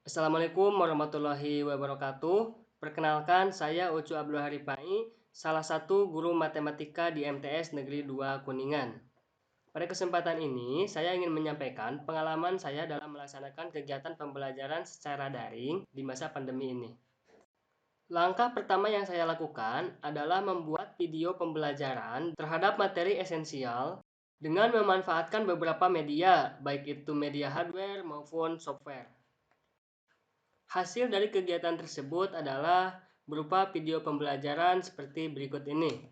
Assalamualaikum warahmatullahi wabarakatuh. Perkenalkan, saya Ucu Abdul Haripai, salah satu guru matematika di MTS Negeri 2 Kuningan. Pada kesempatan ini, saya ingin menyampaikan pengalaman saya dalam melaksanakan kegiatan pembelajaran secara daring di masa pandemi ini. Langkah pertama yang saya lakukan adalah membuat video pembelajaran terhadap materi esensial dengan memanfaatkan beberapa media, baik itu media hardware maupun software. Hasil dari kegiatan tersebut adalah berupa video pembelajaran seperti berikut ini.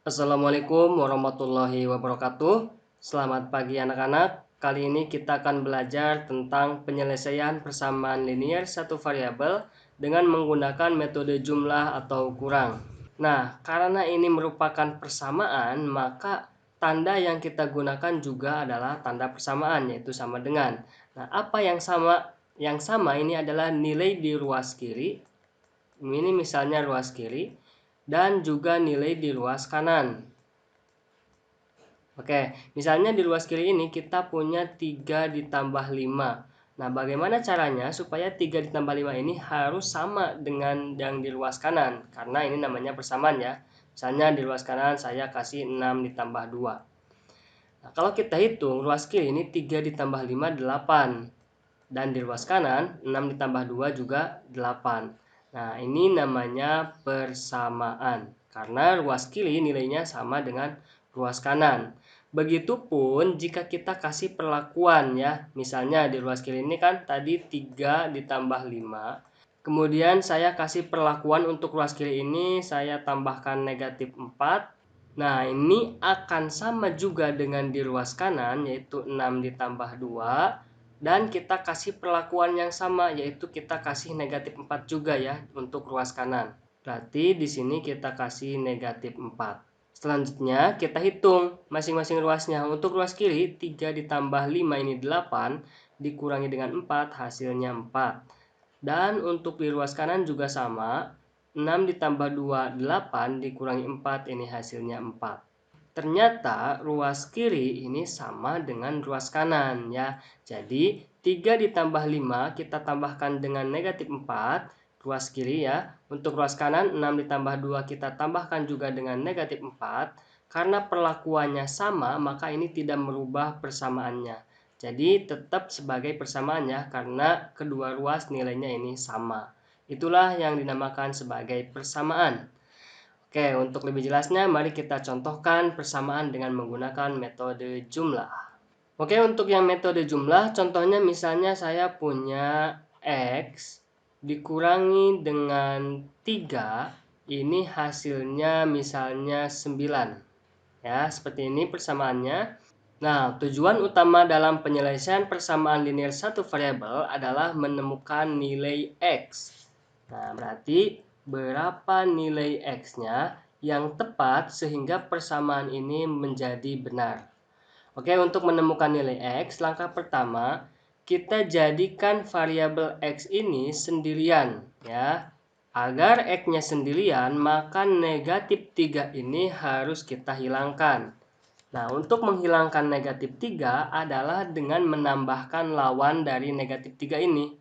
Assalamualaikum warahmatullahi wabarakatuh. Selamat pagi anak-anak. Kali ini kita akan belajar tentang penyelesaian persamaan linear satu variabel dengan menggunakan metode jumlah atau kurang. Nah, karena ini merupakan persamaan, maka tanda yang kita gunakan juga adalah tanda persamaan, yaitu sama dengan. Nah, apa yang sama? Yang sama ini adalah nilai di ruas kiri. Ini misalnya ruas kiri. Dan juga nilai di ruas kanan. Oke, misalnya di ruas kiri ini kita punya 3 ditambah 5. Nah, bagaimana caranya supaya 3 ditambah 5 ini harus sama dengan yang di ruas kanan? Karena ini namanya persamaan ya. Misalnya di ruas kanan saya kasih 6 ditambah 2. Nah, kalau kita hitung ruas kiri ini 3 ditambah 5, 8. Dan di ruas kanan 6 ditambah 2 juga 8. Nah, ini namanya persamaan. Karena ruas kiri nilainya sama dengan ruas kanan. Begitupun jika kita kasih perlakuan ya. Misalnya di ruas kiri ini kan tadi 3 ditambah 5. Kemudian saya kasih perlakuan untuk ruas kiri ini saya tambahkan negatif 4. Nah, ini akan sama juga dengan di ruas kanan yaitu 6 ditambah 2. Dan kita kasih perlakuan yang sama yaitu kita kasih negatif 4 juga ya untuk ruas kanan. Berarti di sini kita kasih negatif 4. Selanjutnya kita hitung masing-masing ruasnya. Untuk ruas kiri 3 ditambah 5 ini 8 dikurangi dengan 4 hasilnya 4. Dan untuk di ruas kanan juga sama. 6 ditambah 2 8 dikurangi 4 ini hasilnya 4. Ternyata ruas kiri ini sama dengan ruas kanan ya. Jadi 3 ditambah 5 kita tambahkan dengan negatif 4 ruas kiri ya. Untuk ruas kanan 6 ditambah 2 kita tambahkan juga dengan negatif 4. Karena perlakuannya sama maka ini tidak merubah persamaannya. Jadi tetap sebagai persamaan ya karena kedua ruas nilainya ini sama. Itulah yang dinamakan sebagai persamaan. Oke, untuk lebih jelasnya mari kita contohkan persamaan dengan menggunakan metode jumlah. Oke, untuk yang metode jumlah contohnya misalnya saya punya X dikurangi dengan 3, ini hasilnya misalnya 9. Ya, seperti ini persamaannya. Nah, tujuan utama dalam penyelesaian persamaan linear satu variabel adalah menemukan nilai X. Nah, berarti berapa nilai X-nya yang tepat sehingga persamaan ini menjadi benar. Oke, untuk menemukan nilai X, langkah pertama, kita jadikan variabel X ini sendirian ya. Agar X-nya sendirian, maka negatif 3 ini harus kita hilangkan. Nah, untuk menghilangkan negatif 3 adalah dengan menambahkan lawan dari negatif 3 ini.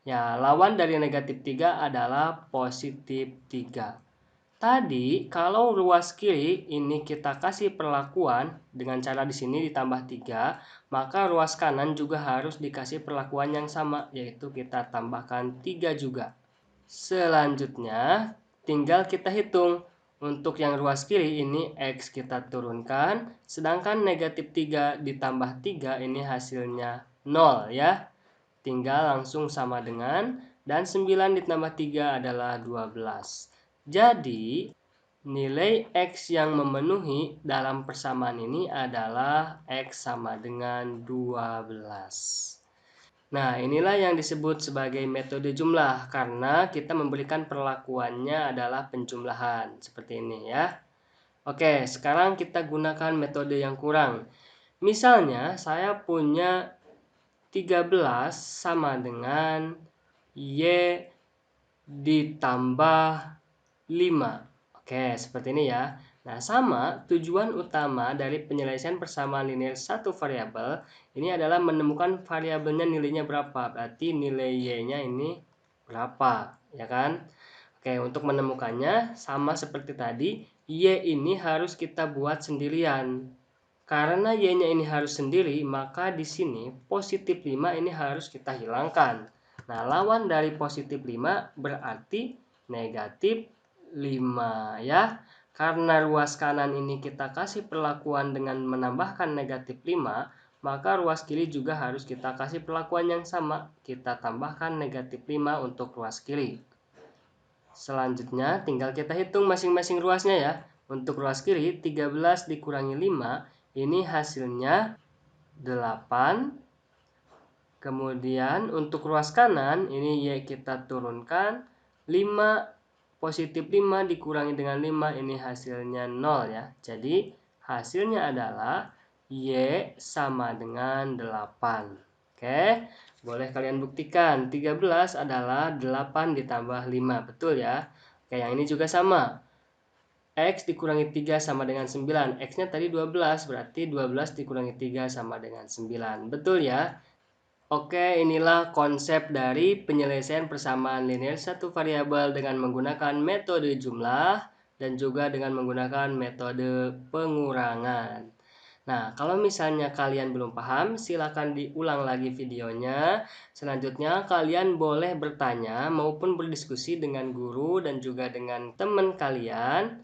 Ya, lawan dari negatif 3 adalah positif 3. Tadi, kalau ruas kiri ini kita kasih perlakuan dengan cara di sini ditambah 3, maka ruas kanan juga harus dikasih perlakuan yang sama, yaitu kita tambahkan 3 juga. Selanjutnya, tinggal kita hitung. Untuk yang ruas kiri ini X kita turunkan, sedangkan negatif 3 ditambah 3 ini hasilnya 0 ya. Tinggal langsung sama dengan, dan 9 ditambah 3 adalah 12. Jadi, nilai X yang memenuhi dalam persamaan ini adalah X sama dengan 12. Nah, inilah yang disebut sebagai metode jumlah karena kita memberikan perlakuannya adalah penjumlahan. Seperti ini ya. Oke, sekarang kita gunakan metode yang kurang. Misalnya, saya punya 13 sama dengan Y ditambah 5. Oke, seperti ini ya. Nah, sama tujuan utama dari penyelesaian persamaan linear satu variabel ini adalah menemukan variabelnya nilainya berapa. Berarti nilai y-nya ini berapa, ya kan? Oke, untuk menemukannya sama seperti tadi, y ini harus kita buat sendirian. Karena y-nya ini harus sendiri, maka di sini positif 5 ini harus kita hilangkan. Nah, lawan dari positif 5 berarti negatif 5 ya. Karena ruas kanan ini kita kasih perlakuan dengan menambahkan negatif 5, maka ruas kiri juga harus kita kasih perlakuan yang sama. Kita tambahkan negatif 5 untuk ruas kiri. Selanjutnya tinggal kita hitung masing-masing ruasnya ya. Untuk ruas kiri 13 dikurangi 5 ini hasilnya 8. Kemudian untuk ruas kanan ini y kita turunkan 5 positif 5 dikurangi dengan 5 ini hasilnya 0 ya. Jadi hasilnya adalah y sama dengan 8. Oke, boleh kalian buktikan 13 adalah 8 ditambah 5, betul ya. Oke, yang ini juga sama. X dikurangi 3 sama dengan 9. X-nya tadi 12, berarti 12 dikurangi 3 sama dengan 9. Betul ya? Oke, inilah konsep dari penyelesaian persamaan linear satu variabel dengan menggunakan metode jumlah dan juga dengan menggunakan metode pengurangan. Nah, kalau misalnya kalian belum paham, silakan diulang lagi videonya. Selanjutnya, kalian boleh bertanya maupun berdiskusi dengan guru dan juga dengan teman kalian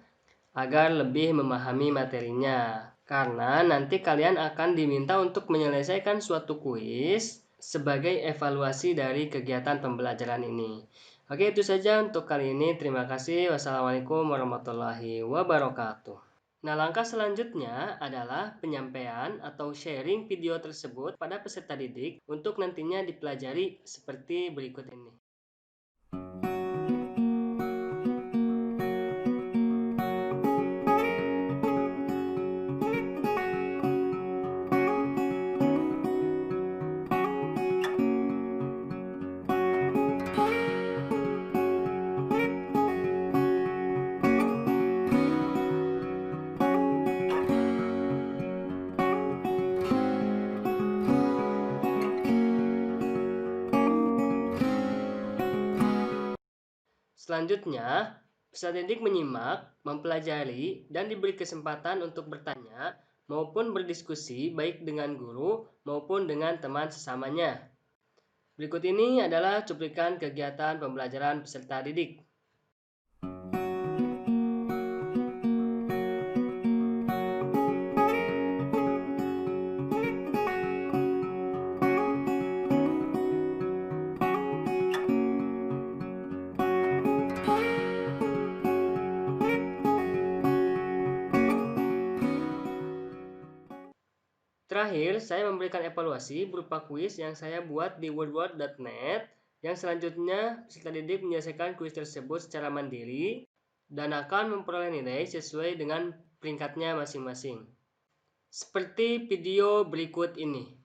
agar lebih memahami materinya. Karena nanti kalian akan diminta untuk menyelesaikan suatu kuis sebagai evaluasi dari kegiatan pembelajaran ini. Oke, itu saja untuk kali ini. Terima kasih. Wassalamualaikum warahmatullahi wabarakatuh. Nah, langkah selanjutnya adalah penyampaian atau sharing video tersebut pada peserta didik untuk nantinya dipelajari seperti berikut ini. Selanjutnya, peserta didik menyimak, mempelajari, dan diberi kesempatan untuk bertanya maupun berdiskusi baik dengan guru maupun dengan teman sesamanya. Berikut ini adalah cuplikan kegiatan pembelajaran peserta didik. Terakhir, saya memberikan evaluasi berupa kuis yang saya buat di wordword.net. Yang selanjutnya, peserta didik menyelesaikan kuis tersebut secara mandiri dan akan memperoleh nilai sesuai dengan peringkatnya masing-masing. Seperti video berikut ini.